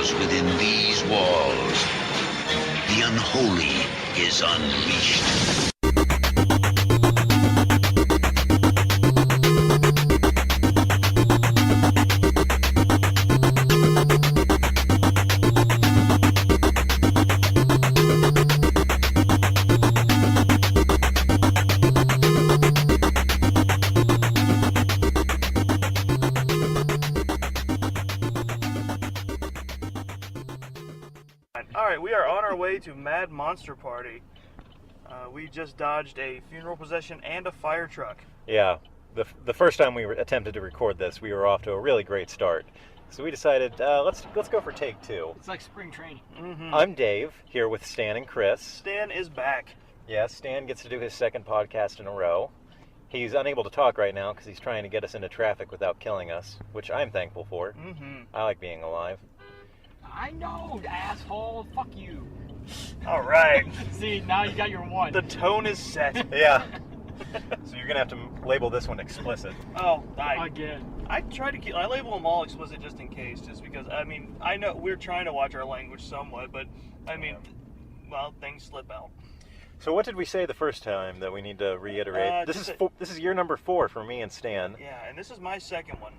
because within these walls, the unholy is unleashed. Alright, we are on our way to Mad Monster Party. We just dodged a funeral procession and a fire truck. Yeah, the first time we attempted to record this, we were off to a really great start. So we decided, let's go for take two. It's like spring training. Mm-hmm. I'm Dave, here with Stan and Chris. Stan is back. Yeah, Stan gets to do his second podcast in a row. He's unable to talk right now because he's trying to get us into traffic without killing us, which I'm thankful for. Mm-hmm. I like being alive. I know, asshole. Fuck you. Alright. See, now you got your one. The tone is set. Yeah. So you're going to have to label this one explicit. Oh, Again. I try to I label them all explicit just in case, just because, I know we're trying to watch our language somewhat, but, well, things slip out. So what did we say the first time that we need to reiterate? This is year number 4 for me and Stan. Yeah, and this is my second one.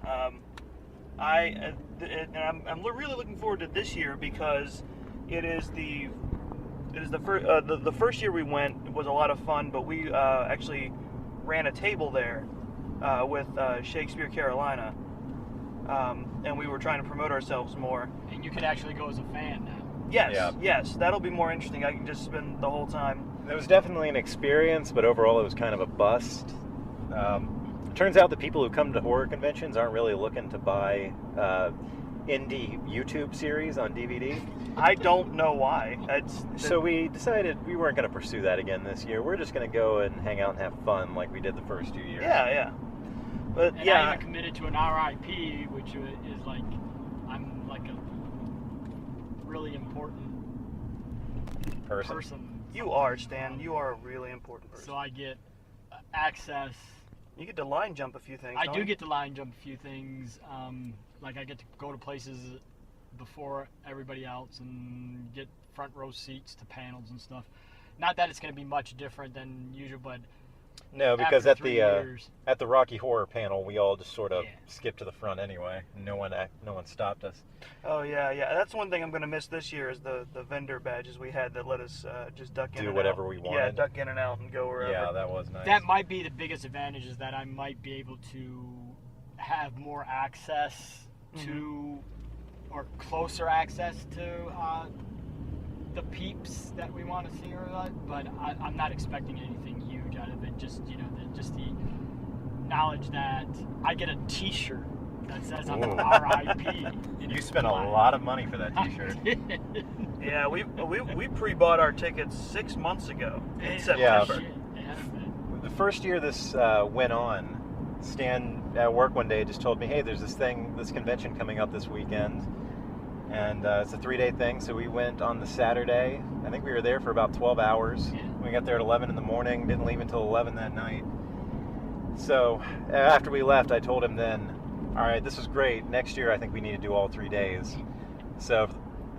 I'm really looking forward to this year because it is the first year we went was a lot of fun, but we actually ran a table there with Shakespeare Carolina, and we were trying to promote ourselves more. And you can actually go as a fan now. Yes, Yeah. yes, that'll be more interesting. I can just spend the whole time. It was definitely an experience, but overall it was kind of a bust. Turns out the people who come to horror conventions aren't really looking to buy indie YouTube series on DVD. I don't know why. So we decided we weren't going to pursue that again this year. We're just going to go and hang out and have fun like we did the first 2 years. Yeah. But And yeah, I even committed to an RIP, which is like, I'm like a really important person. you are, Stan. You are a really important person. So I get access. You get to line jump a few things. I don't do you? get to line jump a few things. Like I get to go to places before everybody else and get front row seats to panels and stuff. Not that it's going to be much different than usual, but No, because after 3 years, at the Rocky Horror panel, we all just sort of Yeah. skipped to the front anyway. No one stopped us. Oh yeah. That's one thing I'm going to miss this year is the vendor badges we had that let us just duck in Do and whatever out. we Yeah, wanted. duck in and out and go wherever. Yeah, that was nice. that might be the biggest advantage, is that I might be able to have more access to, or closer access to the peeps that we want to see, but I'm not expecting anything huge out of it. Just just the knowledge that I get a T-shirt that says I'm an RIP. You spent a lot of money for that T-shirt. Yeah, we pre-bought our tickets 6 months ago in Yeah. September. Yeah. The first year this went on, Stan at work one day just told me, hey, there's this convention coming up this weekend, and it's a 3-day thing, so we went on the Saturday. I think we were there for about 12 hours. Yeah. We got there at 11 in the morning, didn't leave until 11 that night. So after we left, I told him then, all right, this was great. Next year, I think we need to do all 3 days. So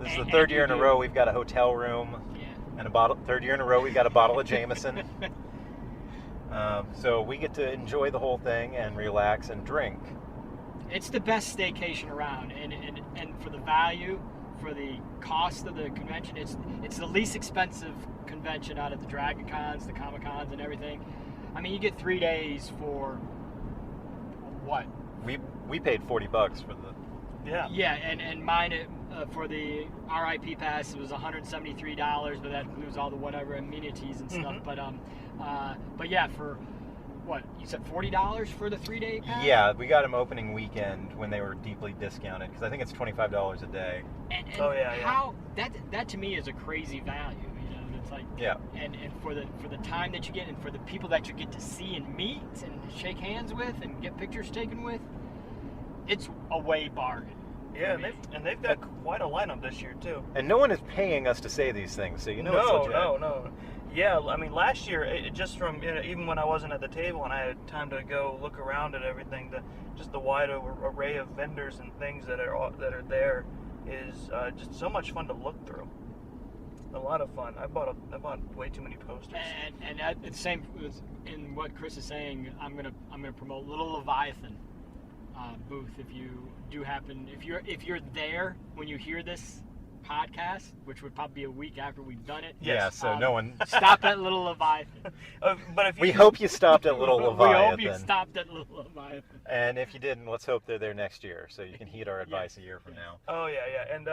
this is the third year in a row we've got a hotel room, and third year in a row we've got a bottle of Jameson. So we get to enjoy the whole thing and relax and drink. It's the best staycation around, and for the value, for the cost of the convention, it's the least expensive convention out of the Dragon Cons, the Comic Cons, and everything. I mean, you get 3 days for what? We paid $40 for the. Yeah. And mine for the RIP pass, it was $173, but that includes all the whatever amenities and stuff. But yeah, for what you said, $40 for the 3-day pass. Yeah, we got them opening weekend when they were deeply discounted because I think it's $25 a day. And Oh, yeah. how that to me is a crazy value. It's like, Yeah. And for the time that you get, and for the people that you get to see and meet and shake hands with and get pictures taken with, it's a way bargain. Yeah, and they've got quite a lineup this year too. And no one is paying us to say these things, so it's legit. No. Yeah, I mean, last year, just from even when I wasn't at the table and I had time to go look around at everything, just the wide array of vendors and things that are there, is just so much fun to look through. A lot of fun. I bought way too many posters. And at the same in what Chris is saying, I'm gonna promote Little Leviathan booth. If you do happen, if you're there when you hear this podcast, which would probably be a week after we've done it. Yeah, so no one. Stop at Little Leviathan. But if you We hope you stopped at Little Leviathan. We hope you stopped at Little Leviathan. And if you didn't, let's hope they're there next year, so you can heed our advice a year from now. Oh yeah, and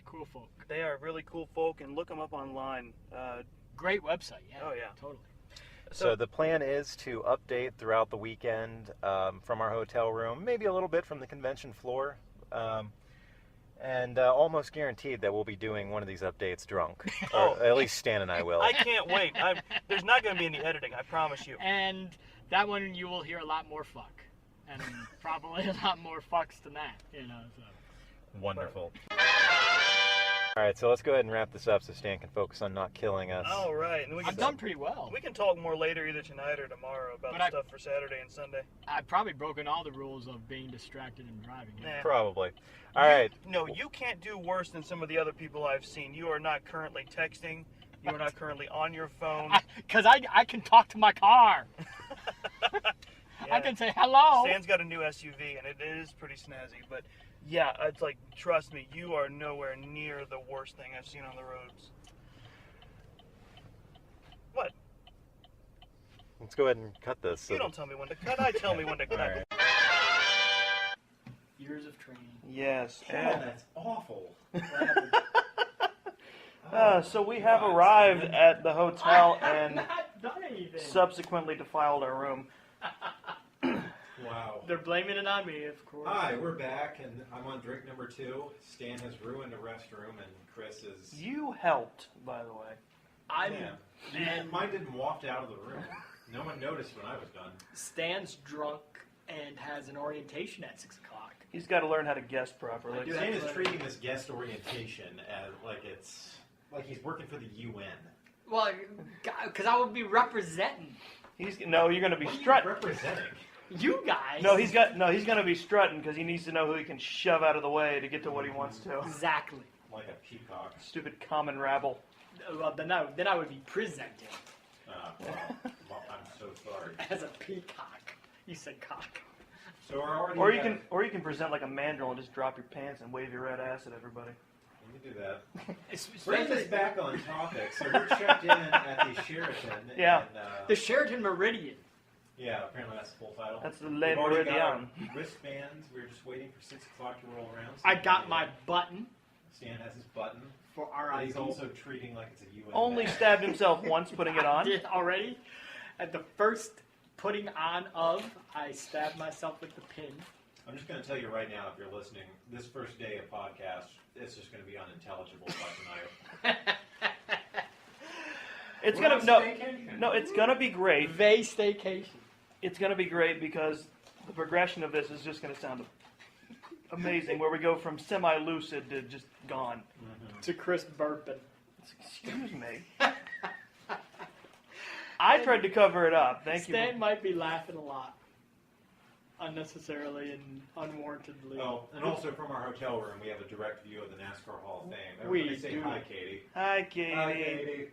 Cool folk. they are really cool folk, and look them up online. Great website. Yeah. Oh yeah, Totally. So the plan is to update throughout the weekend from our hotel room, maybe a little bit from the convention floor, and almost guaranteed that we'll be doing one of these updates drunk. Or at least Stan and I will. I can't wait. There's not going to be any editing, I promise you. And that one you will hear a lot more fuck, and probably a lot more fucks than that. You know. So. Wonderful. All right, so let's go ahead and wrap this up so Stan can focus on not killing us. All right. And I've done pretty well. We can talk more later, either tonight or tomorrow, about the stuff for Saturday and Sunday. I've probably broken all the rules of being distracted and driving. Nah. Probably. All right. No, you can't do worse than some of the other people I've seen. You are not currently texting. You are not currently on your phone. Because I can talk to my car. Yeah. I can say hello. Stan's got a new SUV, and it is pretty snazzy. But yeah, it's like, trust me, you are nowhere near the worst thing I've seen on the roads. What? Let's go ahead and cut this. You don't tell me when to cut. I tell me when to cut. All right. Years of training. Yes. Oh, that's awful. So we have arrived at the hotel I have and not done anything. subsequently defiled our room. Wow. They're blaming it on me, of course. Hi, we're back, and I'm on drink number 2. Stan has ruined a restroom, and Chris is... You helped, by the way. And Mine didn't waft out of the room. No one noticed when I was done. Stan's drunk and has an orientation at 6 o'clock. He's got to learn how to guest properly. I do. Stan is treating this guest orientation as like he's working for the UN. Well, because I would be representing You're going to be What are you strutting. representing? you guys. He's going to be strutting because he needs to know who he can shove out of the way to get to what he wants to. Exactly. Like a peacock. Stupid common rabble. Well, then I would be presenting Well, I'm so sorry. as a peacock. You said cock. So we're already... Or you can present like a mandrill and just drop your pants and wave your red ass at everybody. Let me do that. Especially Bring this back on topic. So we're checked in at the Sheraton. Yeah. And, the Sheraton Meridian. yeah, apparently that's the full title. That's the We've Le already got our Meridian. wristbands. We're just waiting for 6 o'clock to roll around. I got my button Stan has his button. for our But ID. he's also treating like it's a UN Only badge. stabbed himself once putting it on. Did already. At the first putting on of, I stabbed myself with the pin. I'm just going to tell you right now, if you're listening, this first day of podcast, it's just going to be unintelligible by tonight. It's We're gonna on no, staycation. no. It's gonna be great. Vay staycation. It's gonna be great because the progression of this is just gonna sound amazing. Where we go from semi-lucid to just gone. To Chris burping. Excuse me. I tried to cover it up. Thank you. Stan might be laughing a lot. Unnecessarily and unwarrantedly. Oh, and also from our hotel room, we have a direct view of the NASCAR Hall of Fame. We Everybody say do. hi, Katie. Hi, Katie. Hi, Katie.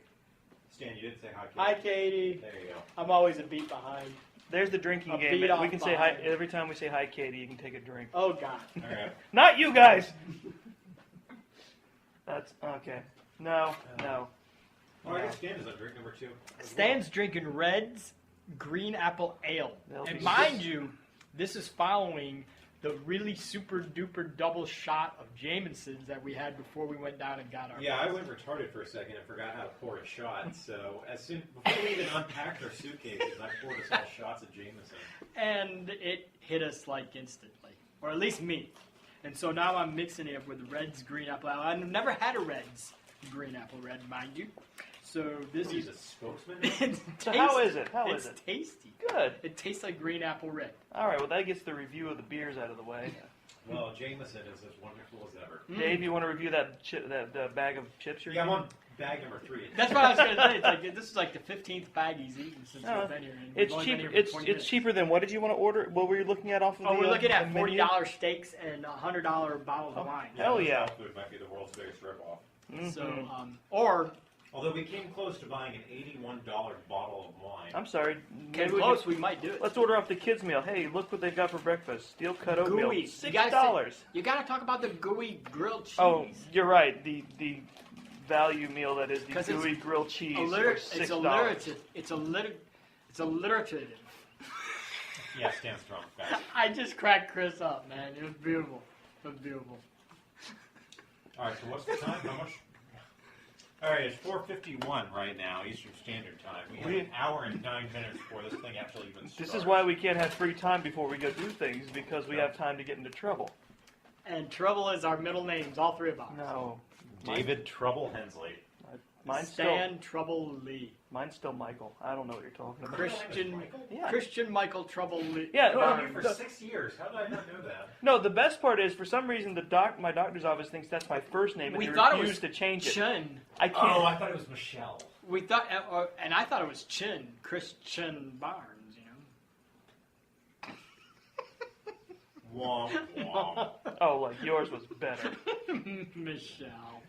Stan, you didn't say hi, Katie. Hi, Katie. There you go. I'm always a beat behind. There's the drinking A game. beat off We can say hi behind. every time we say hi, Katie. You can take a drink. Oh, God. All right. Not you guys. That's okay. No. Oh, I guess Stan is on drink number 2. as Stan's drinking Red's Green Apple Ale. That'll And be mind good. you, this is following the really super duper double shot of Jameson's that we had before we went down and got our. Yeah, I went retarded for a second and forgot how to pour a shot. So before we even unpacked our suitcases, I poured us all shots of Jameson. And it hit us like instantly, or at least me. And so now I'm mixing it with Red's Green Apple Ale. I've never had a Red's Green Apple Red, mind you. So this He's is. a spokesman. So how is it? How is It's it? tasty. Good. It tastes like Green Apple Red. All right. Well, that gets the review of the beers out of the way. Well, Jameson is as wonderful as ever. Dave, you want to review that bag of chips you're Yeah, I'm eating? on bag number 3. That's what I was going to say. It's like, this is like the 15th bag he's eaten since Oh, we've been here. And It's we've only cheap. been here for It's 20 it's minutes. cheaper than what did you want to order? What were you looking at off of Oh, the? we're looking at the menu? $40 steaks and $100 bottles of wine. Hell yeah. Food might be the world's biggest ripoff. Mhm. So, or Although we came close to buying an $81 bottle of wine. I'm sorry. came Maybe close, we might do it. Let's order off the kids' meal. Hey, look what they've got for breakfast. Steel cut oatmeal. Gooey. $6. You got to talk about the gooey grilled cheese. Oh, you're right. The value meal that is the 'Cause it's gooey grilled cheese for $6. It's alliterative. Yeah, Stan's drunk, guys. I just cracked Chris up, man. It was beautiful. It was beautiful. All right, so what's the time? How much? All right, it's 4:51 right now, Eastern Standard Time. We have an hour and 9 minutes before this thing actually even starts. This is why we can't have free time before we go do things, because we have time to get into trouble. And Trouble is our middle names, all three of us. No. David Trouble Hensley. Mine's Stan Trouble Lee. Mine's still Michael. I don't know what you're talking about. Yeah. Christian Michael Trouble Lee. Yeah, I've known you no, for 6 years. How did I not know that? no, the best part is, for some reason, my doctor's office thinks that's my first name, and We they thought it refuse was to change it. Chin. I can't. Oh, I thought it was Michelle. We thought, and I thought it was Chin, Christian Barnes, you know. Womp womp. Oh, like yours was better. Michelle.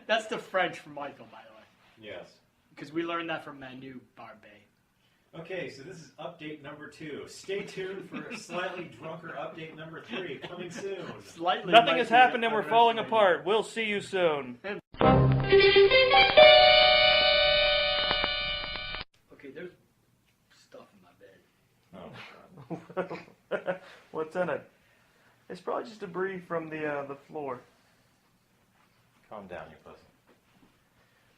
That's the French for Michael, by the way. Yes. Because we learned that from Manu Barbe. Okay, so this is update number 2. Stay tuned for a slightly drunker update number 3 coming soon. Slightly. Nothing might has be happened and we're falling underestimated. apart. We'll see you soon. Okay, there's stuff in my bed. Oh, What's in it? It's probably just debris from the floor. calm down, you pussy.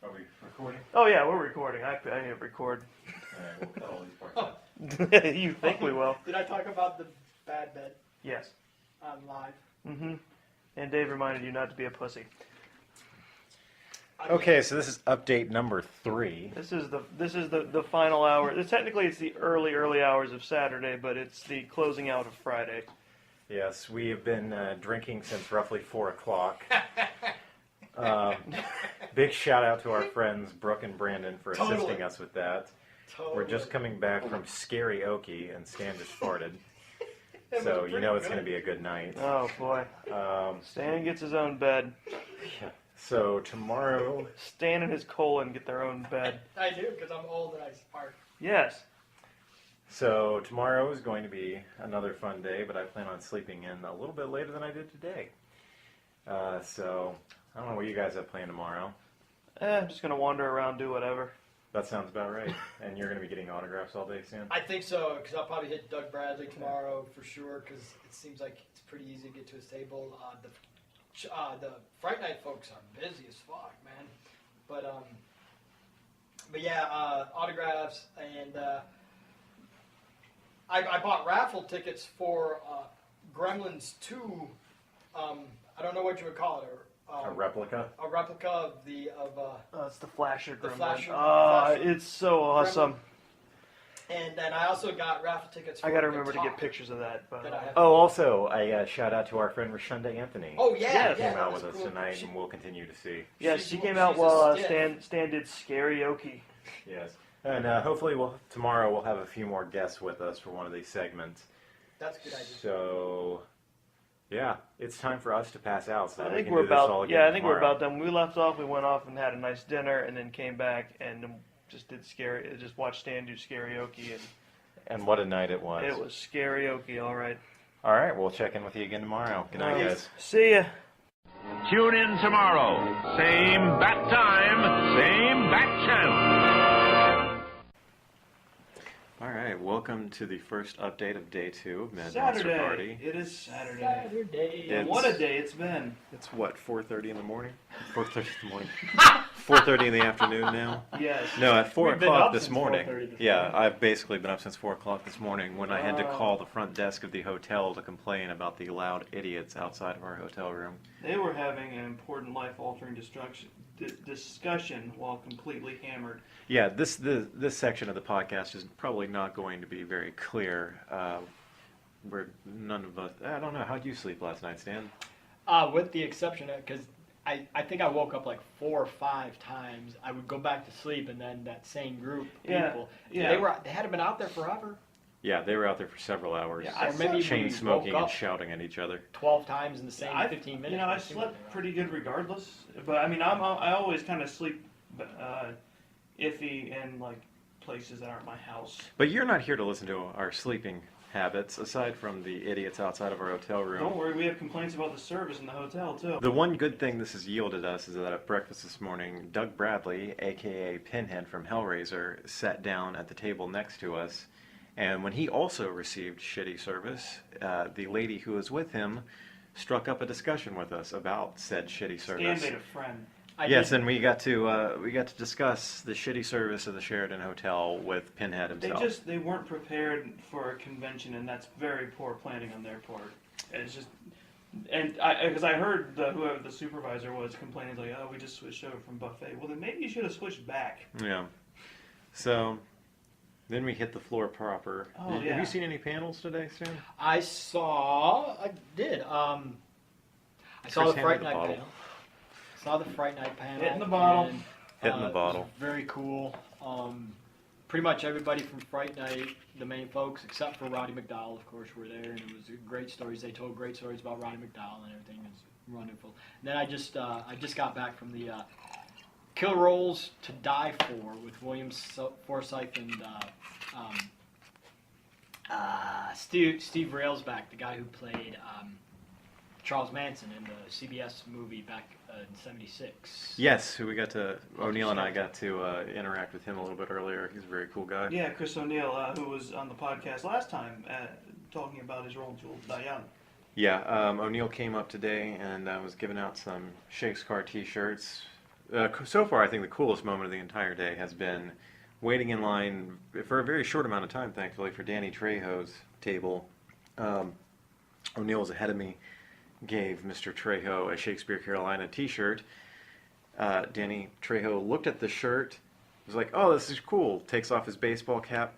Are we recording? Oh yeah, we're recording. I hit record. All right, we'll cut all these parts out. You think we will? Did I talk about the bad bed Yes. on live? Mm-hmm. And Dave reminded you not to be a pussy. Okay, so this is update number 3. This is the final hour. Technically, it's the early hours of Saturday, but it's the closing out of Friday. Yes, we have been drinking since roughly 4 o'clock. Big shout out to our friends Brooke and Brandon for assisting us with that. We're just coming back from Scary Okie, and Stan just farted. So you know it's going to be a good night. Oh boy. Stan gets his own bed. Yeah. So tomorrow, Stan and his colon get their own bed. I do, because I'm old and I fart. Yes. So tomorrow is going to be another fun day, but I plan on sleeping in a little bit later than I did today. So I don't know what you guys have planned tomorrow. I'm just gonna wander around, do whatever. That sounds about right. And you're going to be getting autographs all day, Stan? I think so, because I'll probably hit Doug Bradley tomorrow for sure, because it seems like it's pretty easy to get to his table. The Fright Night folks are busy as fuck, man. But yeah, autographs, and I bought raffle tickets for Gremlins 2. I don't know what you would call it. A replica? A replica of It's the Flasher The Gremlin. Flasher- Oh, Flasher it's so awesome. and then I also got raffle tickets for I gotta the remember to Talk get pictures of that. But that I have. Oh, also, I shout out to our friend Rashonda Anthony. Oh yeah, Yeah, yeah, Came that out was with us cool. tonight, and we'll continue to see. yes, she's- she came out she's a while stiff. Stan did karaoke. Yes. And hopefully tomorrow we'll have a few more guests with us for one of these segments. That's a good idea. So, yeah, it's time for us to pass out so that I we think can we're do this all about again I think we're tomorrow. about done. When we left off, we went off and had a nice dinner, and then came back and just watched Stan do karaoke, and And what a night it was. it was karaoke, all right. All right, we'll check in with you again tomorrow. Good night, guys. See ya. Tune in tomorrow. Same bat time, same bat channel. All right, welcome to the first update of day 2 of Mad Monster Saturday. Party. It is Saturday. Saturday. It's- What a day it's been. It's what, 4:30 in the morning? 4:30 in the morning. 4:30 in the afternoon now? Yes. No, at 4 We've been o'clock up this since morning. 4:30 this Yeah, morning. I've basically been up since 4 o'clock this morning when I had to Wow. call the front desk of the hotel to complain about the loud idiots outside of our hotel room. They were having an important life-altering discussion while completely hammered. Yeah, this section of the podcast is probably not going to be very clear. Where none of us. I don't know. How'd you sleep last night, Stan? With the exception of, because I think I woke up like 4 or 5 times. I would go back to sleep, and then that same group of people, they hadn't been out there forever. Yeah, they were out there for several hours. Yeah, Or maybe chain we smoking woke and up shouting at each other. 12 times in the same 15 minutes. You know, I slept pretty good regardless. But I mean, I always kind of sleep iffy in like places that aren't my house. But you're not here to listen to our sleeping habits, aside from the idiots outside of our hotel room. Don't worry, we have complaints about the service in the hotel too. The one good thing this has yielded us is that at breakfast this morning, Doug Bradley, aka Pinhead from Hellraiser, sat down at the table next to us. And when he also received shitty service, the lady who was with him struck up a discussion with us about said shitty service. Stan made a friend. Yes, and we got to discuss the shitty service of the Sheraton Hotel with Pinhead himself. They weren't prepared for a convention, and that's very poor planning on their part. It's just, and because I heard whoever the supervisor was complaining like, oh, we just switched over from buffet. Well, then maybe you should have switched back. Yeah. So then we hit the floor proper. Oh, Have yeah. you seen any panels today, Stan? I did. I saw Chris the Fright handed the Night bottle. panel. Saw the Fright Night panel. Hitting the bottle. and, Hitting the it was bottle. Very cool. Pretty much everybody from Fright Night, the main folks, except for Roddy McDowell, of course, were there, and it was great stories. They told great stories about Roddy McDowell and everything. It was wonderful. And then I just got back from the Kill Rolls to Die For with William Forsythe and Steve Railsback, the guy who played Charles Manson in the CBS movie back in '76. Yes, who we got to, O'Neill and I got to interact with him a little bit earlier. He's a very cool guy. Yeah, Chris O'Neill, who was on the podcast last time, talking about his role in Jewel Diane. Yeah, O'Neill came up today and was giving out some Shakes Car t-shirts. So far, I think the coolest moment of the entire day has been waiting in line for a very short amount of time, thankfully, for Danny Trejo's table. O'Neill was ahead of me, gave Mr. Trejo a Shakespeare Carolina t-shirt. Danny Trejo looked at the shirt, was like, oh, this is cool, takes off his baseball cap,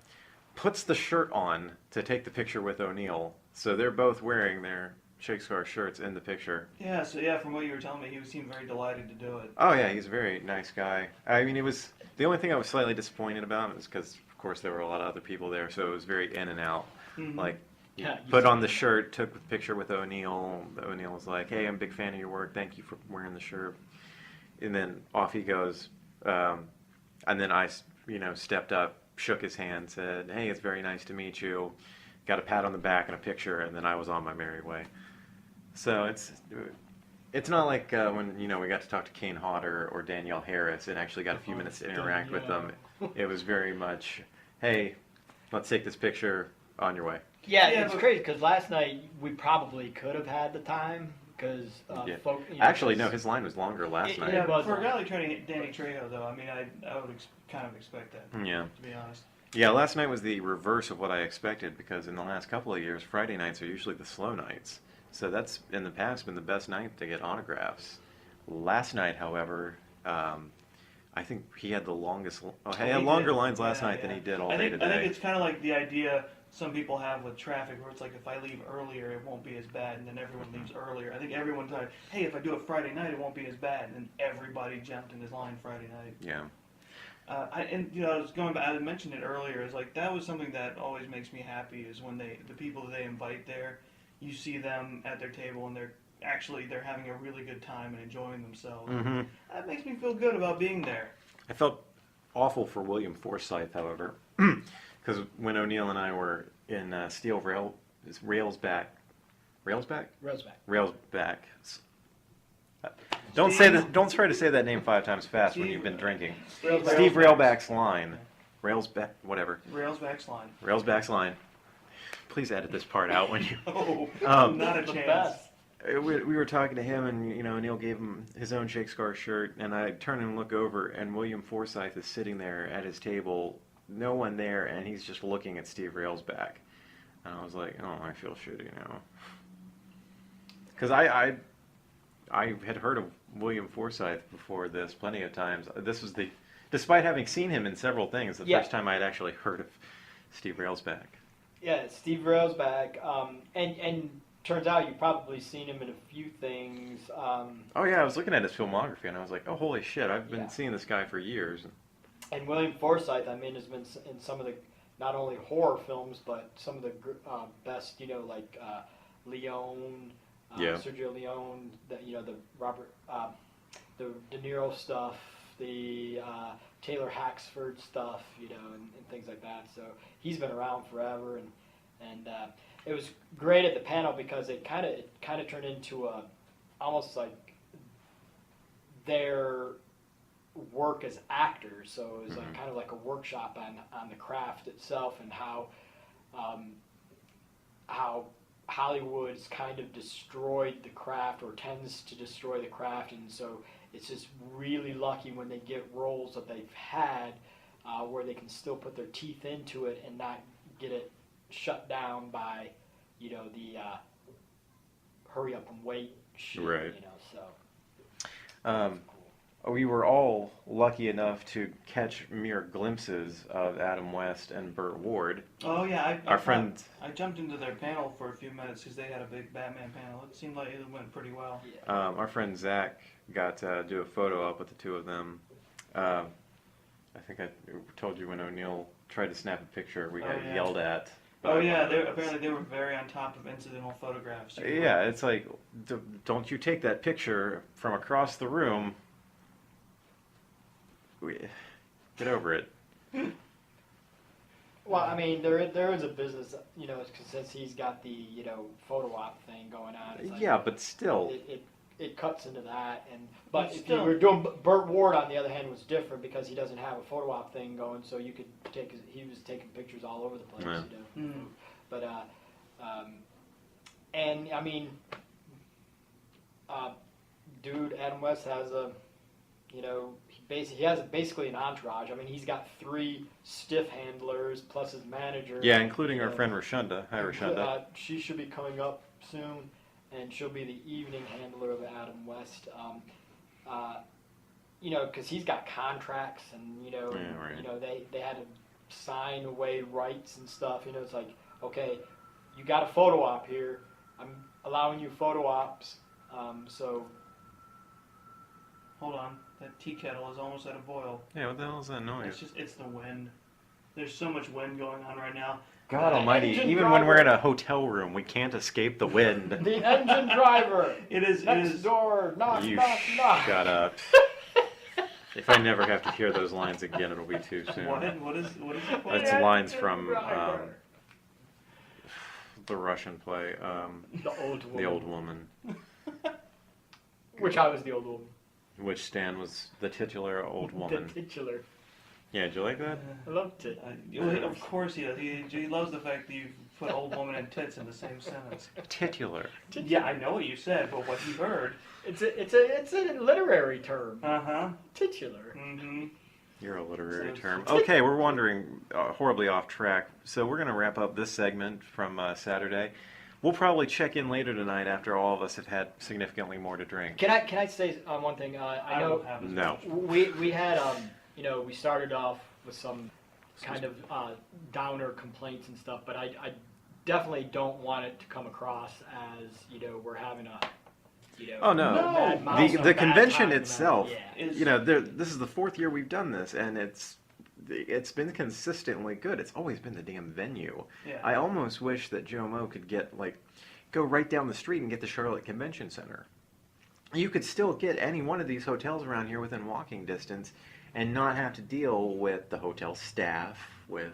puts the shirt on to take the picture with O'Neill. So they're both wearing their Shakespeare shirts in the picture. Yeah, from what you were telling me, he seemed very delighted to do it. Oh yeah, he's a very nice guy. I mean, it was, the only thing I was slightly disappointed about is because, of course, there were a lot of other people there, so it was very in and out. Mm-hmm. Like, Yeah, put on the shirt, took the picture with O'Neill. O'Neill was like, hey, I'm a big fan of your work. Thank you for wearing the shirt. And then off he goes. And then I, stepped up, shook his hand, said, hey, it's very nice to meet you. Got a pat on the back and a picture, and then I was on my merry way. So it's not like when, we got to talk to Kane Hodder or Danielle Harris and actually got a few minutes to interact with them. It was very much, hey, let's take this picture, on your way. Yeah, it's crazy because last night we probably could have had the time because Actually, no, his line was longer last night. Yeah, for a guy like Danny Trejo, though, I mean, I would kind of expect that. Yeah. To be honest. Yeah, last night was the reverse of what I expected because in the last couple of years, Friday nights are usually the slow nights. So that's, in the past, been the best night to get autographs. Last night, however, I think he had the longest, he had longer lines last night than he did all day today. I think it's kind of like the idea some people have with traffic where it's like if I leave earlier, it won't be as bad, and then everyone leaves earlier. I think everyone thought, hey, if I do it Friday night, it won't be as bad, and then everybody jumped in his line Friday night. Yeah. I was going back, I mentioned it earlier, is like that was something that always makes me happy is when the people that they invite there, you see them at their table and they're having a really good time and enjoying themselves. Mm-hmm. That makes me feel good about being there. I felt awful for William Forsythe, however, because when O'Neill and I were in Steel Railsback. Don't try to say that name 5 times fast when you've been drinking. Steve Railback's line. Railsback's line. Railsback's line. Please edit this part out when you. Not a chance. We were talking to him, and Neil gave him his own Shakespeare shirt, and I turn and look over, and William Forsythe is sitting there at his table, no one there, and he's just looking at Steve Railsback, and I was like, oh, I feel shitty now, because I had heard of William Forsythe before this plenty of times. This was despite having seen him in several things, the first time I had actually heard of Steve Railsback. Yeah, Steve Railsback, and turns out you've probably seen him in a few things. Oh yeah, I was looking at his filmography and I was like, oh holy shit, I've been Yeah. seeing this guy for years. And William Forsythe, I mean, has been in some of the not only horror films but some of the best, like Leone, Yeah. Sergio Leone, the Robert, the De Niro stuff, the Taylor Haxford stuff, and things like that. So he's been around forever, and it was great at the panel because it kind of turned into almost like their work as actors. So it was like kind of like a workshop on the craft itself and how Hollywood's kind of destroyed the craft or tends to destroy the craft, and so it's just really lucky when they get roles that they've had where they can still put their teeth into it and not get it shut down by, the hurry up and wait shit, Right. so. We were all lucky enough to catch mere glimpses of Adam West and Burt Ward. Oh yeah, I jumped into their panel for a few minutes because they had a big Batman panel. It seemed like it went pretty well. Yeah. Our friend Zach got to do a photo op with the two of them. I think I told you when O'Neill tried to snap a picture, we got yeah. yelled at. Oh yeah, apparently they were very on top of incidental photographs. Yeah, it's like, don't you take that picture from across the room. Get over it. Well, I mean, there is a business, since he's got the, photo op thing going on. It's like, Yeah, but still. It cuts into that, but if still- you were doing Burt Ward, on the other hand, was different because he doesn't have a photo op thing going, so you could he was taking pictures all over the place, Yeah. Mhm. But and I mean, dude, Adam West has a, he has basically an entourage. I mean, he's got 3 stiff handlers plus his manager. Yeah, including our friend Rashunda. Hi, Rashunda. She should be coming up soon, and she'll be the evening handler of Adam West. Because he's got contracts, and right. they had to sign away rights and stuff. It's like, okay, you got a photo op here. I'm allowing you photo ops. So Hold on, that tea kettle is almost at a boil. Yeah, what the hell is that noise? It's the wind. There's so much wind going on right now. God almighty, engine even when we're in driver. a hotel room, we can't escape the wind. the engine driver. It is. Next door. Knock, You knock, knock. shut up. If I never have to hear those lines again, it'll be too soon. What is it? That's lines from Driver. the Russian play, The Old Woman. The Old Woman, Which I was the old woman. which Stan was the titular old woman. The titular. Yeah, did you like that? I loved it. Of course he does. He loves the fact that you put old woman and tits in the same sentence. Titular. Yeah, I know what you said, but what he heard. It's a literary term. Titular. Mm-hmm. You're a literary So- term. Okay, we're wandering horribly off track. So we're going to wrap up this segment from Saturday. We'll probably check in later tonight after all of us have had significantly more to drink. Can I say one thing? I know don't have as No. much. we had we started off with some kind of downer complaints and stuff, but I definitely don't want it to come across as we're having a Oh no, bad mouse or the bad convention time, itself. Yeah. This is the 4th year we've done this, and it's been consistently good. It's always been the damn venue. Yeah. I almost wish that Joe Mo could go right down the street and get the Charlotte Convention Center. You could still get any one of these hotels around here within walking distance, and not have to deal with the hotel staff, with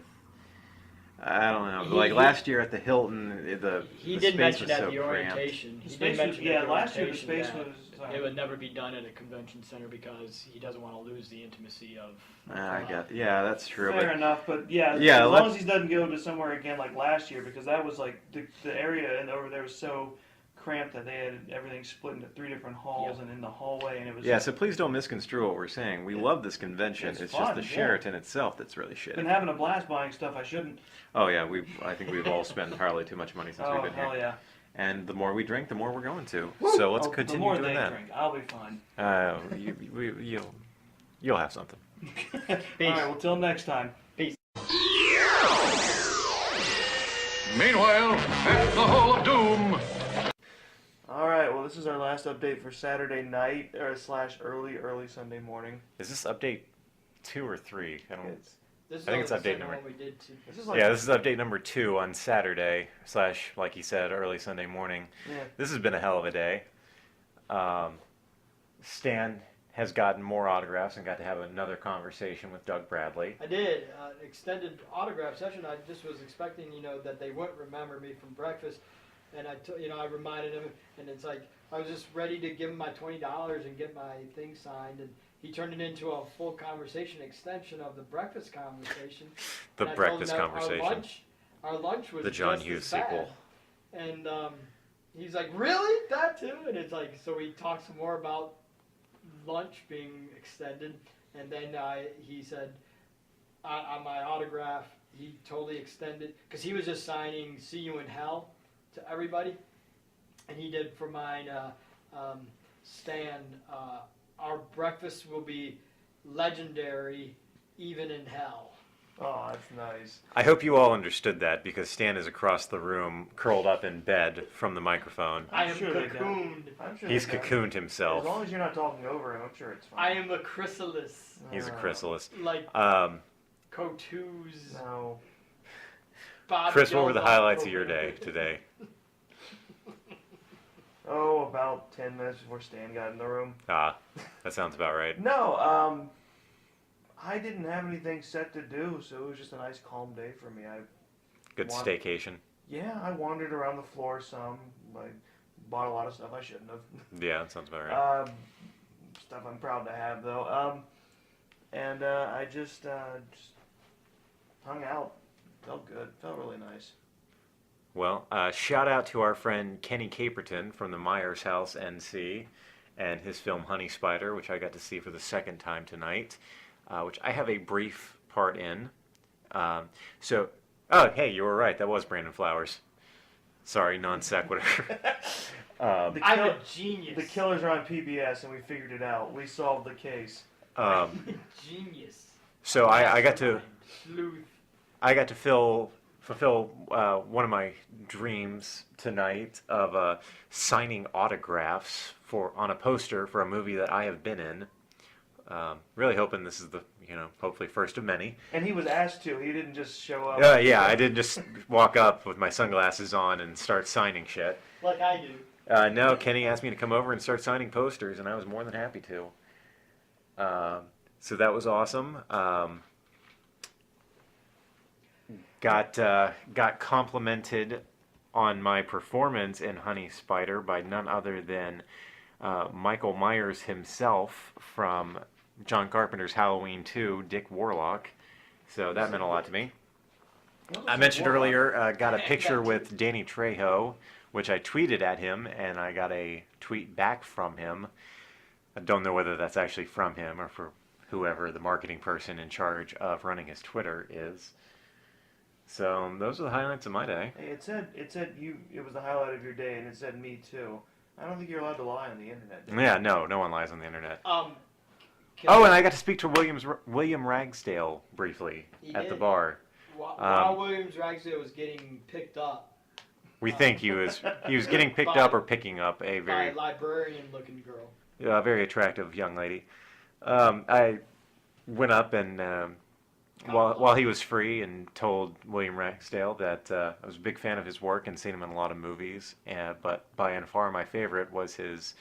I don't know. Last year at the Hilton, He the did space mention was at so the cramped. orientation. The He space did mention was- at the last year the orientation space that was, it would never be done at a convention center because he doesn't want to lose the intimacy of. Yeah, that's true. Fair but enough, but yeah, Yeah, as long as he doesn't go to somewhere again like last year, because that was like the area and over there was so cramped that they had everything split into 3 different halls, Yep. and in the hallway, and it was Yeah, so please don't misconstrue what we're saying. We love this convention. It's It's fun, just the yeah. Sheraton itself that's really shitty. been having a blast buying stuff I shouldn't. Oh yeah, I think we've all spent entirely too much money since Oh we've been hell here. yeah! And the more we drink, the more we're going to. So let's Oh, continue the more doing they that. drink, I'll be fine. You'll have something. All right, well, till next time. Meanwhile, at the Hall of Doom, All right. Well, this is our last update for Saturday night or / early Sunday morning. Is this update 2 or 3? I don't. This is I think it's the update second number. one we did too. This is like Yeah, this is update number 2 on Saturday / like you said, early Sunday morning. Yeah. This has been a hell of a day. Stan has gotten more autographs and got to have another conversation with Doug Bradley. I did extended autograph session. I just was expecting, that they wouldn't remember me from breakfast, and I reminded him, and it's like I was just ready to give him my $20 and get my thing signed, and he turned it into a full conversation extension of the breakfast conversation. The And I told him breakfast that conversation. Our lunch was The John just Hughes as bad. sequel. And he's like, really? That too? And it's like, so we talked some more about lunch being extended, and then he said on my autograph he totally extended because he was just signing "See You in Hell" to everybody, and he did for mine. Stan, our breakfast will be legendary, even in hell. Oh, that's nice. I hope you all understood that because Stan is across the room, curled up in bed from the microphone. I am sure they got it. cocooned. I'm sure He's they got it. cocooned As himself. long as you're not talking over him, I'm sure it's fine. I am a chrysalis, He's a Oh, chrysalis. like Um, Cotu's. No. Bob Chris, what were the Geldof highlights of your cocoon. day today? Oh, about 10 minutes before Stan got in the room. Ah, that sounds about right. No, I didn't have anything set to do, so it was just a nice calm day for me. Good One- staycation. Yeah, I wandered around the floor some. I bought a lot of stuff I shouldn't have. Yeah, that sounds about right. Stuff I'm proud to have though. And I just hung out. Felt good. Felt really nice. Well, shout out to our friend Kenny Caperton from the Myers House NC and his film Honey Spider, which I got to see for the second time tonight, which I have a brief part in. Oh, hey, you were right. That was Brandon Flowers. Sorry, non sequitur. The I'm kill- a genius. The killers are on PBS, and we figured it out. We solved the case. Genius. So I got to Sleuth. fulfill one of my dreams tonight of signing autographs on a poster for a movie that I have been in. Really hoping this is the hopefully first of many. And he was asked to. He didn't just show up. Yeah, I didn't just walk up with my sunglasses on and start signing shit. Like I do. No, Kenny asked me to come over and start signing posters, and I was more than happy to. So that was awesome. Got complimented on my performance in Honey Spider by none other than Michael Myers himself from John Carpenter's Halloween 2, Dick Warlock. So that meant a lot to me. I mentioned earlier, got a picture with Danny Trejo, which I tweeted at him, and I got a tweet back from him. I don't know whether that's actually from him or for whoever the marketing person in charge of running his Twitter is. So those are the highlights of my day. Hey, it said it was the highlight of your day, and it said me too. I don't think you're allowed to lie on the internet. Yeah, no one lies on the internet. Can Oh, I- and I got to speak to William Ragsdale briefly He at the did. bar. While Williams Ragsdale was getting picked up We think he was getting picked up or picking up a by very a librarian-looking girl. very attractive young lady. I went up and while he was free and told William Ragsdale that I was a big fan of his work and seen him in a lot of movies, but by and far my favorite was his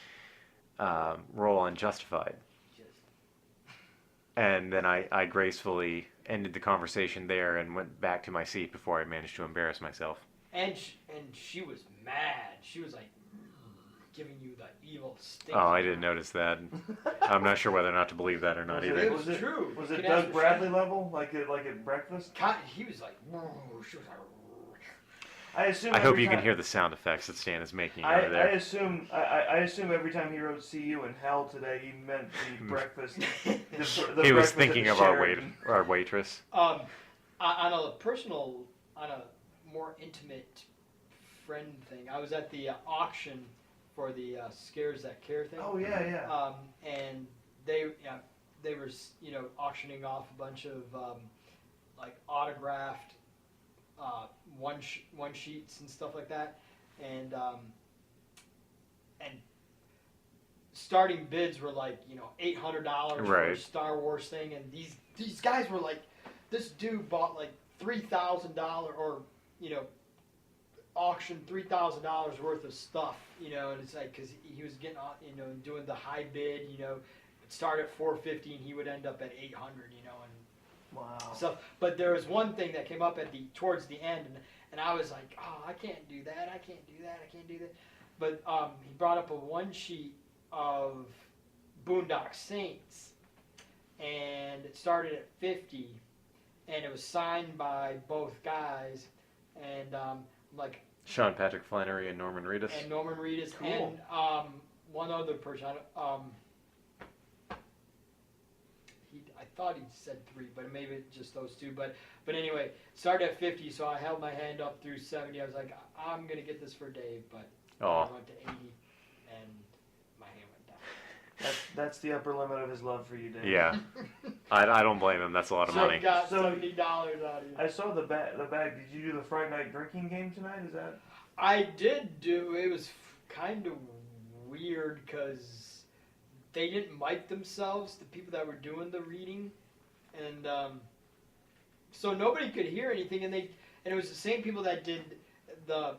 role on Justified. And then I gracefully ended the conversation there and went back to my seat before I managed to embarrass myself. And she was mad. She was like giving you the evil stink. Oh, I didn't notice that. I'm not sure whether or not to believe that or not It either. was true. Was You it can ask Doug for Bradley Shannon. level, like at breakfast? He was like, whoa. She was like, I assume. I hope every you can time- hear the sound effects that Stan is making I over there. assume every time he wrote "See you in hell" today, he meant the breakfast. The He was breakfast at thinking the of Sheraton. our waitress. on a more intimate friend thing. I was at the auction for the Scares That Care thing. Oh yeah. And they were auctioning off a bunch of like autographed one sheets and stuff like that, and and starting bids were like, $800 for a Star Wars thing, and these guys were like, this dude bought like $3,000 or auctioned $3,000 worth of stuff, and it's like because he was getting doing the high bid, it started at $450 and he would end up at $800, and wow. So, but there was one thing that came up towards the end, and I was like, oh, I can't do that, I can't do that. But he brought up a one sheet of Boondock Saints, and it started at $50, and it was signed by both guys, and like Sean Patrick Flannery and Norman Reedus. Cool. And one other person. I thought he said 3, but maybe just those 2. But anyway, started at 50, so I held my hand up through 70. I was like, I'm gonna get this for Dave, but I went to 80, and my hand went down. That's the upper limit of his love for you, Dave. Yeah, I don't blame him. That's a lot of money. Got $70 out of you. I saw the bag. Did you do the Friday night drinking game tonight? Is that? I did do. It was kind of weird because they didn't mic themselves, the people that were doing the reading, and so nobody could hear anything. And it was the same people that did the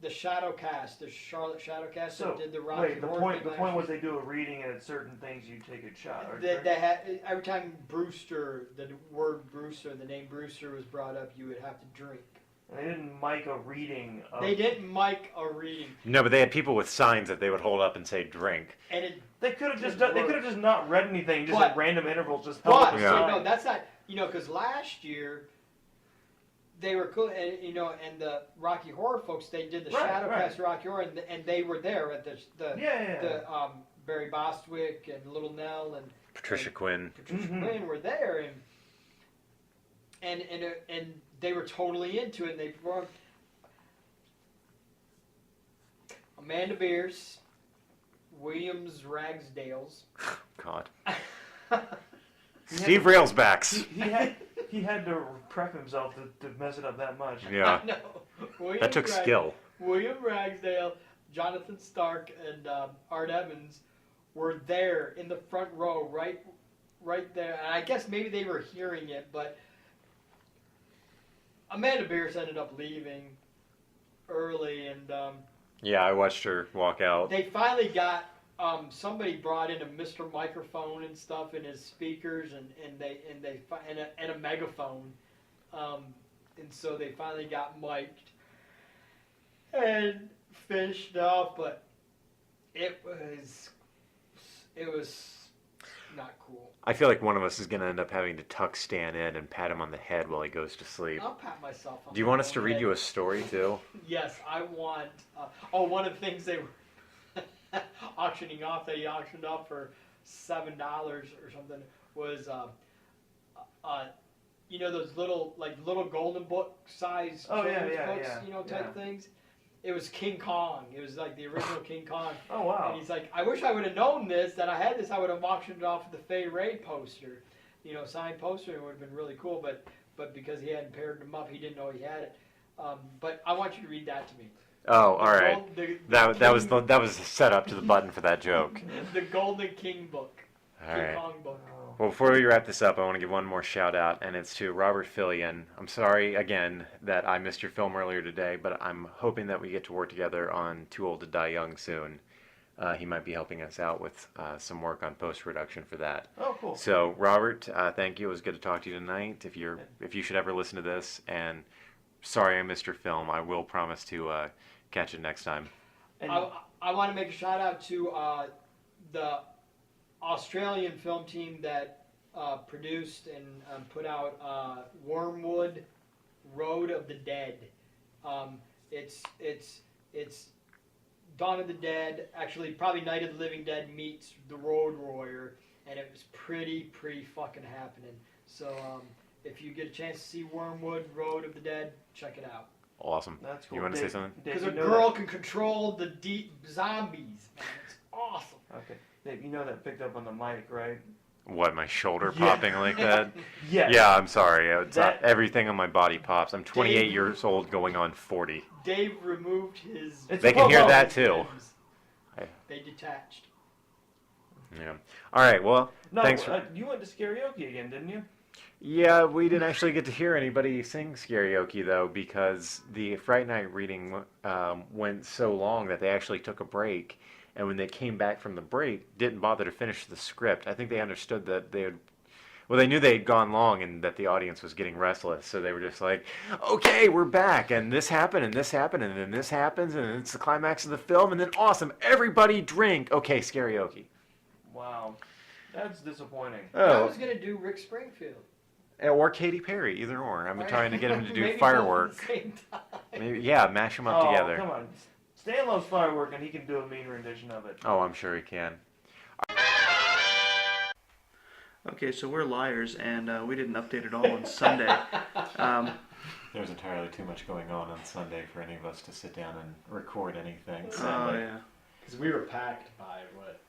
Shadowcast, the Charlotte Shadowcast, that did the Rocky Horror. The point was they do a reading, and at certain things you take a shot. They had, every time Brewster, the word Brewster, the name Brewster was brought up, you would have to drink. And they didn't mic a reading. They didn't mic a reading. No, but they had people with signs that they would hold up and say "drink." And they could have just not read anything, just at random intervals, just held up a sign. No, that's not. Because last year they were cool, and and the Rocky Horror folks, they did the Shadowcast Rocky Horror, and they were there at the Barry Bostwick and Little Nell and Patricia Quinn. Quinn were there, and they were totally into it, and they performed. Amanda Bierce, Williams Ragsdales. God. Steve Railsbacks. He had to prep himself to mess it up that much. Yeah. That took skill. William Ragsdale, Jonathan Stark, and Art Evans were there in the front row, right there. And I guess maybe they were hearing it, but Amanda Bierce ended up leaving early, and yeah, I watched her walk out. They finally got somebody brought in a Mr. Microphone and stuff in his speakers, and a megaphone, and so they finally got mic'd and finished off, but it was not cool. I feel like one of us is going to end up having to tuck Stan in and pat him on the head while he goes to sleep. I'll pat myself on. Do you want us to read you a story too? Yes, I want. One of the things they were auctioning off, they auctioned off for $7 or something, was those little golden book size books, type things. It was King Kong. It was like the original King Kong. Oh, wow. And he's like, I wish I would have known this, that I had this, I would have auctioned it off with the Fay Ray poster. Signed poster, it would have been really cool, but because he hadn't paired them up, he didn't know he had it. But I want you to read that to me. Oh, all right. That was the setup to the button for that joke. The Golden King book. King Kong book. Well, before we wrap this up, I want to give one more shout out, and it's to Robert Fillion. I'm sorry again that I missed your film earlier today, but I'm hoping that we get to work together on Too Old to Die Young soon. He might be helping us out with some work on post-production for that. Oh, cool. So, Robert, thank you. It was good to talk to you tonight. If you should ever listen to this, and sorry I missed your film, I will promise to catch it next time. I want to make a shout out to the Australian film team that produced and put out Wormwood Road of the Dead. It's Dawn of the Dead, actually probably Night of the Living Dead meets The Road Warrior, and it was pretty fucking happening. So if you get a chance to see Wormwood Road of the Dead, check it out. Awesome. That's cool. You want to say something? Because a girl can control the deep zombies. Man, it's awesome. Okay. Dave, you know that picked up on the mic, right? What, my shoulder popping like that? Yes. Yeah, I'm sorry. Everything on my body pops. I'm 28 years old going on 40. Dave removed his... They can hear that too. They detached. Yeah. All right. Well, No, thanks for. you went to karaoke again, didn't you? Yeah, we didn't actually get to hear anybody sing karaoke though, because the Fright Night reading went so long that they actually took a break, and when they came back from the break, didn't bother to finish the script. I think they understood that they had. Well, they knew they had gone long and that the audience was getting restless, so they were just like, "Okay, we're back, and this happened, and this happened, and then this happens, and it's the climax of the film, and then awesome, everybody drink. Okay, karaoke." Wow, that's disappointing. I was gonna do Rick Springfield. Or Katy Perry, either or. I'm trying to get him to do Maybe firework. both at the same time. Maybe, yeah, mash them up Oh, together. come on. Stan loves firework, and he can do a mean rendition of it. Oh, I'm sure he can. Okay, so we're liars, and we didn't update at all on Sunday. There's entirely too much going on Sunday for any of us to sit down and record anything. Oh, yeah. Because we were packed by, what,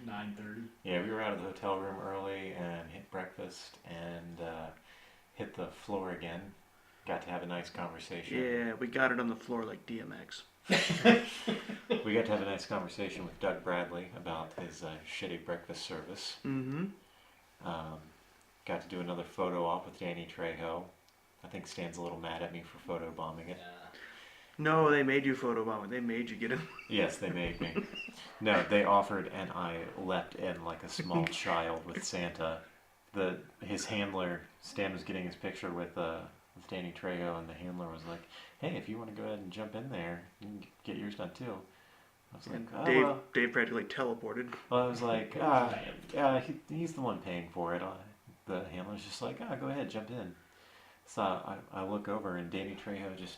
9:30? Yeah, we were out of the hotel room early and hit breakfast and hit the floor again. Got to have a nice conversation. Yeah, we got it on the floor like DMX. We got to have a nice conversation with Doug Bradley about his shitty breakfast service. Mm-hmm. Got to do another photo op with Danny Trejo. I think Stan's a little mad at me for photo bombing it. Yeah. No, they made you photobomb it. They made you get it. Yes, they made me. No, they offered, and I leapt in like a small child with Santa. His handler, Stan was getting his picture with Danny Trejo, and the handler was like, "Hey, if you want to go ahead and jump in there, you can get yours done too." I was like, "Oh, Dave, well." Dave practically teleported. Well, I was like, he's the one paying for it. The handler's just like, go ahead, jump in. So I look over, and Danny Trejo just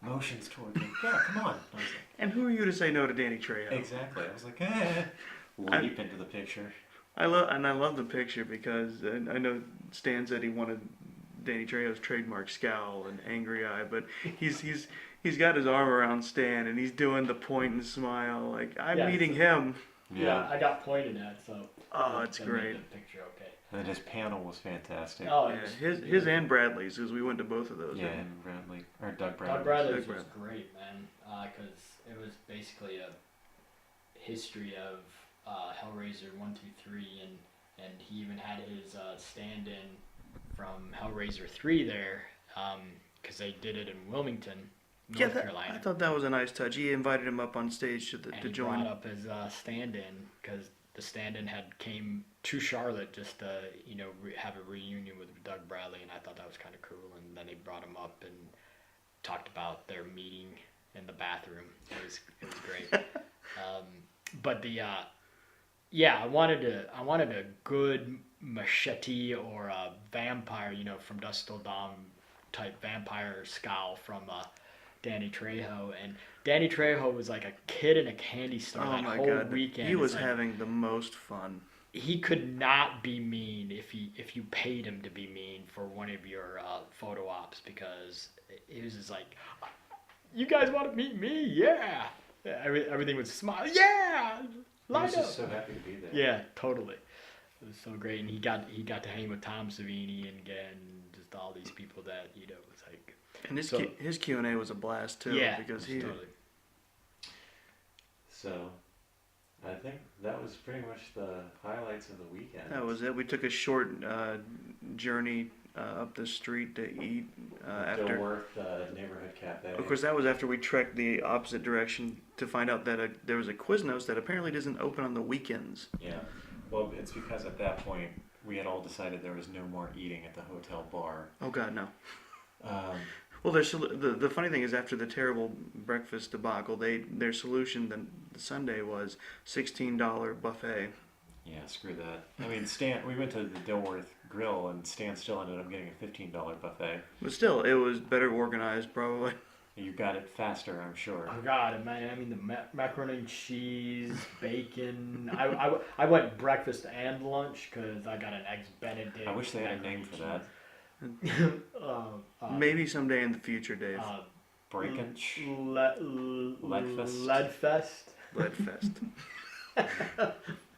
motions towards me. Yeah, come on. I was like, And who are you to say no to Danny Trejo? exactly. I was like, leap into the picture. I love the picture because I know Stan said he wanted Danny Trejo's trademark scowl and angry eye, but he's got his arm around Stan and he's doing the point and smile like I'm meeting him. Yeah, I got pointed at, so. Oh, it's that great. made the picture okay. And his panel was fantastic. Oh, Yeah, his and Bradley's, because we went to both of those. Yeah, right? and Bradley, or Doug Bradley. Doug Bradley's Doug was great, man, because it was basically a history of Hellraiser 1, 2, 3, and he even had his stand-in from Hellraiser 3 there, because they did it in Wilmington, North Carolina. I thought that was a nice touch. He invited him up on stage to And join. he brought up his stand-in because the stand-in had came to Charlotte just to have a reunion with Doug Bradley, and I thought that was kind of cool. And then they brought him up and talked about their meeting in the bathroom. It was great. But I wanted a good machete or a vampire, from Dusk Till Dawn type vampire scowl from Danny Trejo, and Danny Trejo was like a kid in a candy store that whole weekend. He was having the most fun. He could not be mean if you paid him to be mean for one of your photo ops, because it was just like, you guys want to meet me? Yeah. Everything was smile. Yeah. He was just so happy to be there. Yeah, totally. It was so great, and he got to hang with Tom Savini and just all these people that was like. And his Q&A was a blast too. Yeah, because totally. So, I think that was pretty much the highlights of the weekend. That was it. We took a short journey up the street to eat after. Dilworth Neighborhood Cafe. Of course, that was after we trekked the opposite direction to find out that there was a Quiznos that apparently doesn't open on the weekends. Yeah. Well, it's because at that point we had all decided there was no more eating at the hotel bar. Oh God, no. Well, the funny thing is, after the terrible breakfast debacle, their solution the Sunday was $16 buffet. Yeah, screw that. I mean, we went to the Dilworth Grill, and Stan still ended up getting a $15 buffet. But still, it was better organized, probably. You got it faster, I'm sure. Oh God, man! I mean, the macaroni and cheese, bacon. I went breakfast and lunch because I got an eggs Benedict. I wish they had a name for that. Maybe someday in the future, Dave. Breakage? Leadfest. Leadfest.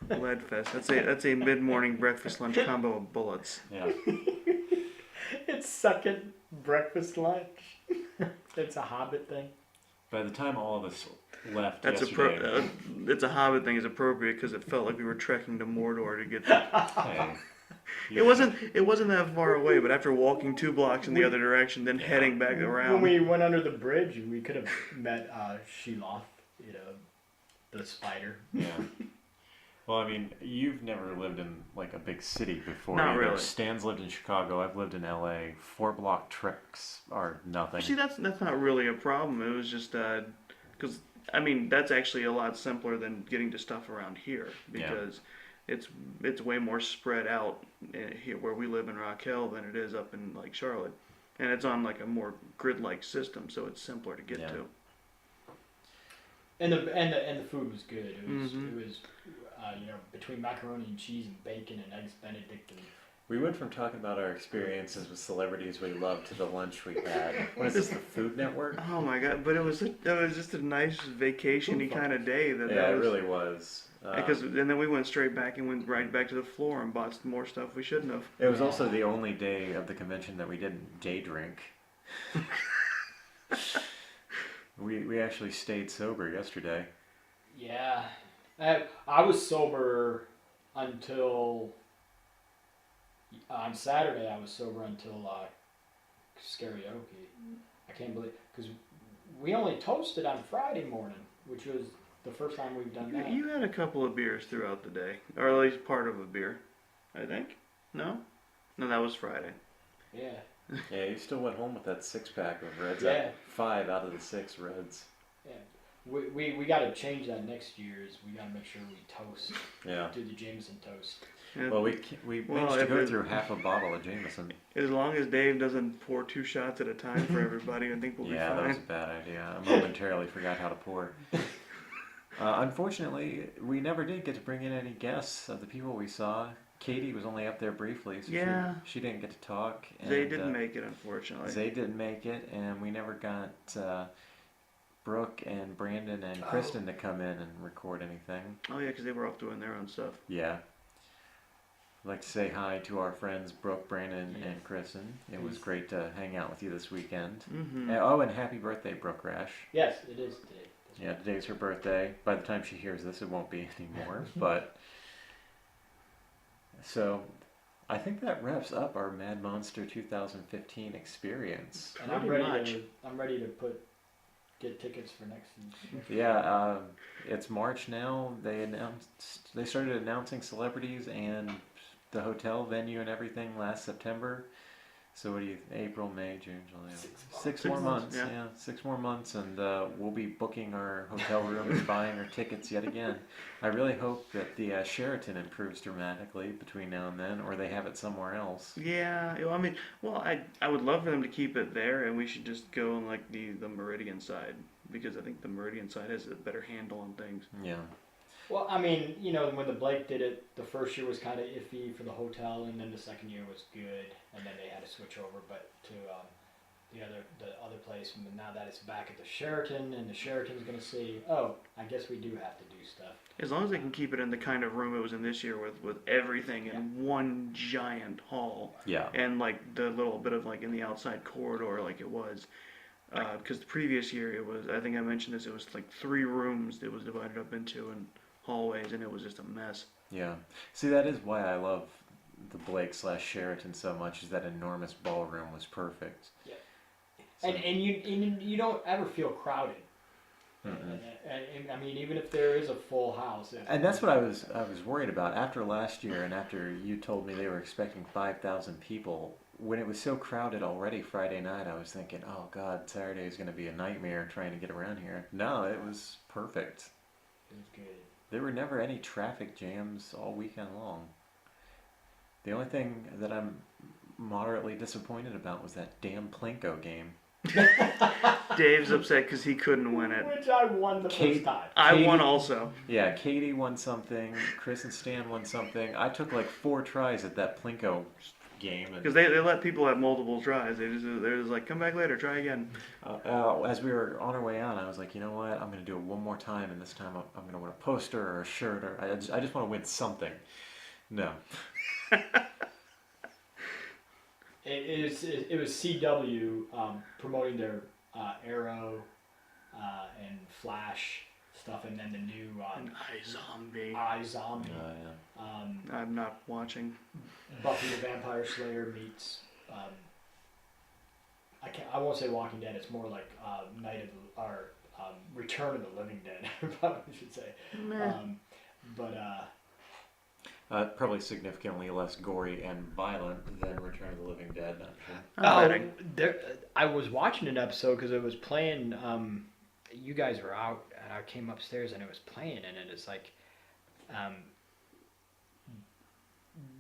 Leadfest. That's a mid-morning breakfast lunch combo of bullets. Yeah. It's second breakfast lunch. It's a Hobbit thing. By the time all of us left That's yesterday, it's a Hobbit thing is appropriate because it felt like we were trekking to Mordor to get there. hey, It wasn't that far away, but after walking 2 blocks in the other direction, then heading back around. When we went under the bridge, we could have met Sheloth, the spider. Yeah. Well, I mean, you've never lived in like a big city before. Not either. really. Stan's lived in Chicago. I've lived in L.A. 4-block treks are nothing. See, that's not really a problem. It was just because I mean that's actually a lot simpler than getting to stuff around here because it's way more spread out here where we live in Rock Hill than it is up in like Charlotte, and it's on like a more grid-like system, so it's simpler to get to. And the food was good. It was between macaroni and cheese and bacon and eggs Benedict and. We went from talking about our experiences with celebrities we love to the lunch we had. What is this, the Food Network? Oh my God! But it was just a nice vacation-y kind of day. It really was. And then we went straight back and went right back to the floor and bought some more stuff we shouldn't have. It was also the only day of the convention that we didn't day drink. We actually stayed sober yesterday. Yeah, I was sober until on Saturday. I was sober until karaoke. I can't believe because we only toasted on Friday morning, which was the first time we've done that. You had a couple of beers throughout the day, or at least part of a beer, I think. No, that was Friday. Yeah. Yeah, you still went home with that 6-pack of Reds. Yeah. 5 out of the 6 Reds. Yeah. We got to change that next year. Is we got to make sure we toast. Yeah. Do the Jameson toast. Yeah. Well, we managed to go through half a bottle of Jameson. As long as Dave doesn't pour 2 shots at a time for everybody, I think we'll be fine. Yeah, that was a bad idea. I momentarily forgot how to pour. Unfortunately, we never did get to bring in any guests of the people we saw. Katie was only up there briefly, so she didn't get to talk. Zay didn't make it, unfortunately. Zay didn't make it, and we never got Brooke and Brandon and Kristen to come in and record anything. Oh, yeah, because they were off doing their own stuff. Yeah. I'd like to say hi to our friends Brooke, Brandon, and Kristen. It was great to hang out with you this weekend. Mm-hmm. And happy birthday, Brooke Rash. Yes, it is today. Yeah, today's her birthday. By the time she hears this, it won't be anymore. But so I think that wraps up our Mad Monster 2015 experience. And I'm ready to get tickets for next season. Yeah, it's March now. They started announcing celebrities and the hotel venue and everything last September. So what do you? April, May, June, July. 6 more months. Yeah, 6 more months, and we'll be booking our hotel room and buying our tickets yet again. I really hope that the Sheraton improves dramatically between now and then, or they have it somewhere else. Yeah, I mean, I would love for them to keep it there, and we should just go on like the Meridian side because I think the Meridian side has a better handle on things. Yeah. Well, I mean, when the Blake did it, the first year was kind of iffy for the hotel, and then the second year was good, and then they had to switch over, but to the other place. And now that it's back at the Sheraton, and the Sheraton's going to say, "Oh, I guess we do have to do stuff." As long as they can keep it in the kind of room it was in this year, with everything in one giant hall, and like the little bit of like in the outside corridor, like it was. Because the previous year it was, I think I mentioned this, it was like 3 rooms it was divided up into and hallways, and it was just a mess. Yeah. See, that is why I love the Blake / Sheraton so much, is that enormous ballroom was perfect. Yeah. So. And you don't ever feel crowded. Mm-hmm. I mean, even if there is a full house. And that's what I was worried about after last year, and after you told me they were expecting 5,000 people. When it was so crowded already Friday night, I was thinking, oh God, Saturday is going to be a nightmare trying to get around here. No, it was perfect. It was good. There were never any traffic jams all weekend long. The only thing that I'm moderately disappointed about was that damn Plinko game. Dave's upset because he couldn't win it. Which I won the first time. I won also. Yeah, Katie won something. Chris and Stan won something. I took like 4 tries at that Plinko game. Because they let people have multiple tries. They're just like, come back later, try again. As we were on our way out, I was like, you know what? I'm going to do it one more time, and this time I'm going to win a poster or a shirt, or I just want to win something. No. It was CW promoting their Arrow and Flash stuff, and then the new An iZombie. iZombie. I'm not watching. Buffy the Vampire Slayer meets I won't say Walking Dead. It's more like Return of the Living Dead. I should say. Probably significantly less gory and violent than Return of the Living Dead. I was watching an episode because it was playing. You guys were out, and I came upstairs, and it was playing, and it's like,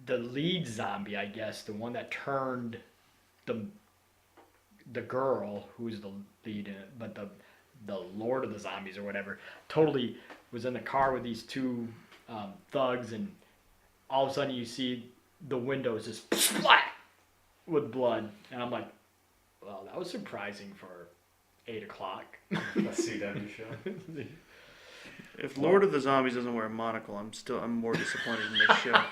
the lead zombie, I guess, the one that turned the girl who's the lead in it, but the Lord of the Zombies or whatever, totally was in the car with these two thugs, and all of a sudden you see the windows just splat with blood, and I'm like, well, that was surprising for 8 o'clock. A CW show. If Lord of the Zombies doesn't wear a monocle, I'm more disappointed in this show.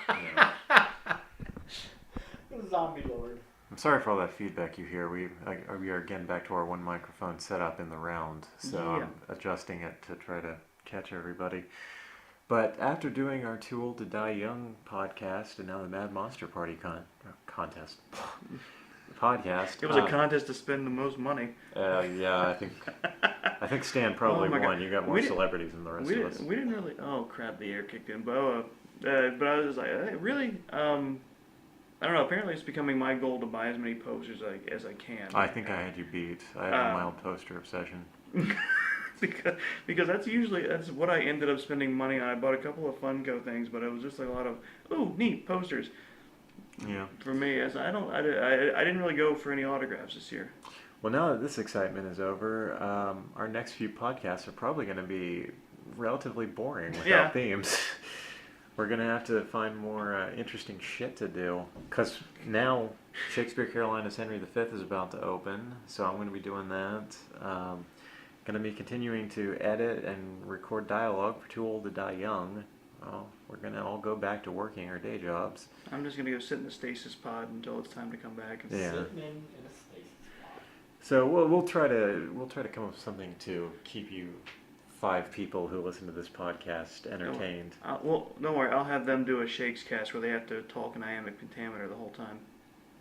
Zombie Lord. I'm sorry for all that feedback you hear. We are again back to our one microphone setup in the round, so I'm adjusting it to try to catch everybody. But after doing our Too Old to Die Young podcast and now the Mad Monster Party contest podcast, It was a contest to spend the most money. yeah, I think Stan probably won. You got more celebrities than the rest of us. We didn't really. Oh crap! The air kicked in. But I was like, hey, really? I don't know. Apparently, it's becoming my goal to buy as many posters as I can. I think I had you beat. I have a mild poster obsession. because that's what I ended up spending money on. I bought a couple of Funko things, but it was just like a lot of neat posters. Yeah. For me, as I didn't really go for any autographs this year. Well, now that this excitement is over, our next few podcasts are probably going to be relatively boring without themes. We're going to have to find more interesting shit to do. Because now Shakespeare Carolina's Henry V is about to open, so I'm going to be doing that. Going to be continuing to edit and record dialogue for Too Old to Die Young. Well, we're going to all go back to working our day jobs. I'm just going to go sit in the stasis pod until it's time to come back. Yeah. Sitting in a stasis pod. So we'll try to come up with something to keep you 5 people who listen to this podcast entertained. Well, don't worry. I'll have them do a Shakes cast where they have to talk in iambic pentameter the whole time.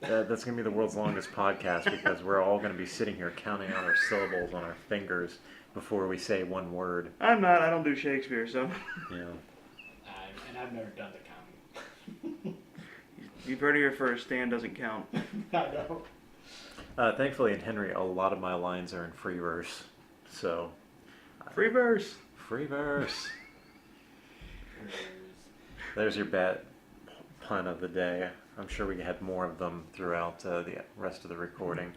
That's going to be the world's longest podcast because we're all going to be sitting here counting out our syllables on our fingers before we say one word. I'm not. I don't do Shakespeare, so. Yeah. And I've never done the comedy. You've heard it here first. Stan doesn't count. I know. Thankfully, in Henry, a lot of my lines are in free verse. So. Free verse. Free verse. There's your bet pun of the day. I'm sure we had more of them throughout the rest of the recording.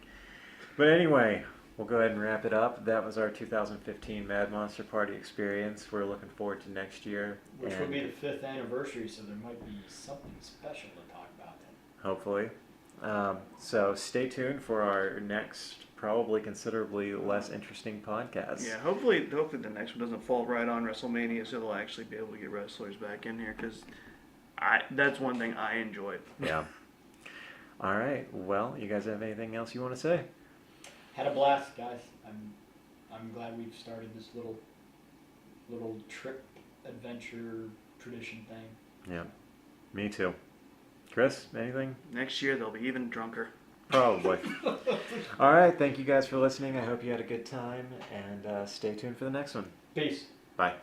But anyway, we'll go ahead and wrap it up. That was our 2015 Mad Monster Party experience. We're looking forward to next year. Which will be the 5th anniversary, so there might be something special to talk about then. Hopefully. So stay tuned for our next, probably considerably less interesting podcast. Yeah, hopefully the next one doesn't fall right on WrestleMania, so they'll actually be able to get wrestlers back in here, because that's one thing I enjoyed. Yeah. All right. Well, you guys have anything else you want to say? Had a blast, guys. I'm glad we've started this little trip adventure tradition thing. Yeah. Me too. Chris, anything? Next year they'll be even drunker. Probably. All right. Thank you guys for listening. I hope you had a good time, and stay tuned for the next one. Peace. Bye.